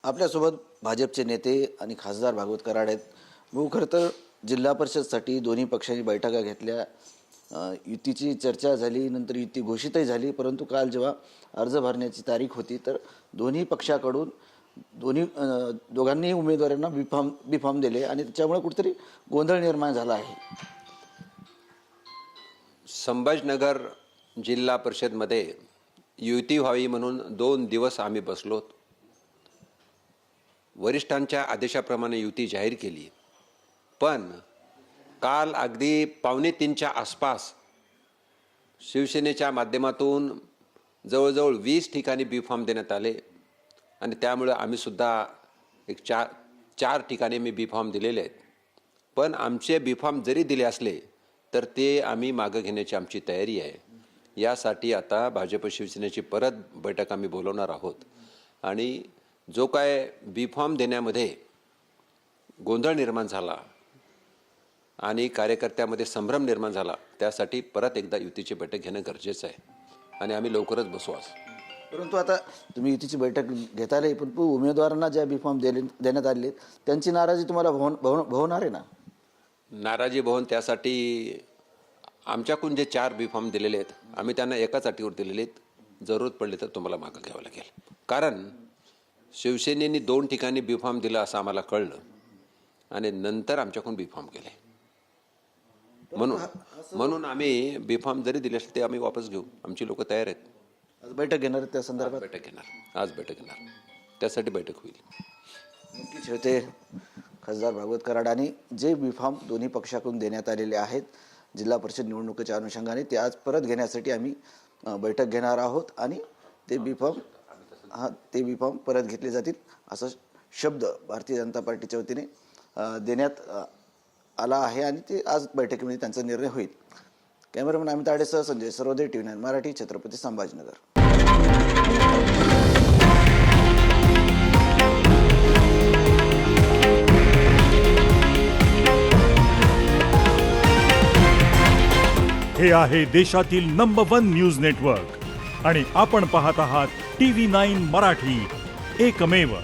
आपल्यासोबत भाजपचे नेते आणि खासदार भागवत कराड आहेत. भाऊ, खरं तर जिल्हा परिषदसाठी दोन्ही पक्षांनी बैठका घेतल्या, युतीची चर्चा झाली, नंतर युती घोषितही झाली. परंतु काल जेव्हा अर्ज भरण्याची तारीख होती तर दोन्ही पक्षाकडून दोघांनी उमेदवारांना बिफॉर्म दिले आणि त्याच्यामुळे कुठेतरी गोंधळ निर्माण झाला आहे. संभाजीनगर जिल्हा परिषदमध्ये युती व्हावी म्हणून 2 दिवस आम्ही बसलोत. वरिष्ठांच्या आदेशाप्रमाणे युती जाहीर केली. पण काल अगदी 2:45च्या आसपास शिवसेनेच्या माध्यमातून जवळजवळ 20 ठिकाणी बिफॉर्म देण्यात आले आणि त्यामुळे आम्ही सुद्धा एक चार ठिकाणी मी बिफॉर्म दिलेले आहेत. पण आमचे बिफॉर्म जरी दिले असले तर ते आम्ही मागं घेण्याची आमची तयारी आहे. यासाठी आता भाजप शिवसेनेची परत बैठक आम्ही बोलवणार आहोत आणि जो काय बिफॉर्म देण्यामध्ये गोंधळ निर्माण झाला आणि कार्यकर्त्यामध्ये संभ्रम निर्माण झाला त्यासाठी परत एकदा युतीची बैठक घेणं गरजेचं आहे आणि आम्ही लवकरच बसू आज. परंतु आता तुम्ही युतीची बैठक घेता आली, पण उमेदवारांना ज्या बिफॉर्म देण्यात आले त्यांची नाराजी तुम्हाला भवणार आहे ना? नाराजी भवन त्यासाठी आमच्याकडून जे 4 बिफॉर्म दिलेले आहेत आम्ही त्यांना एकाच अटीवर दिलेले आहेत. जरूरत पडली तर तुम्हाला मागं घ्यावं लागेल. कारण शिवसेनेने 2 ठिकाणी बिफॉर्म दिला असं आम्हाला कळलं आणि नंतर आमच्याकडून बिफॉर्म गेले. म्हणून आम्ही बिफॉर्म जरी दिले असले ते आम्ही वापस घेऊ. आमची लोक तयार आहेत. आज बैठक घेणार त्या संदर्भात? आज बैठक घेणार. त्यासाठी बैठक होईल. नक्कीच होते खासदार भागवत कराड. आणि जे बिफॉर्म दोन्ही पक्षाकडून देण्यात आलेले आहेत जिल्हा परिषद निवडणुकीच्या अनुषंगाने ते आज परत घेण्यासाठी आम्ही बैठक घेणार आहोत आणि ते बिफॉर्म परत घेतले जातील असा शब्द भारतीय जनता पार्टीच्या वतीने देण्यात आला आहे आणि ते आज बैठकीमध्ये त्यांचा निर्णय होईल. कॅमेरामॅन अमित आडेसह संजय सर्वोदय, TV9 मराठी, छत्रपती संभाजीनगर. हे आहे देशातील नंबर 1 न्यूज नेटवर्क आणि आपण पाहत आहात TV9 मराठी, एकमेव.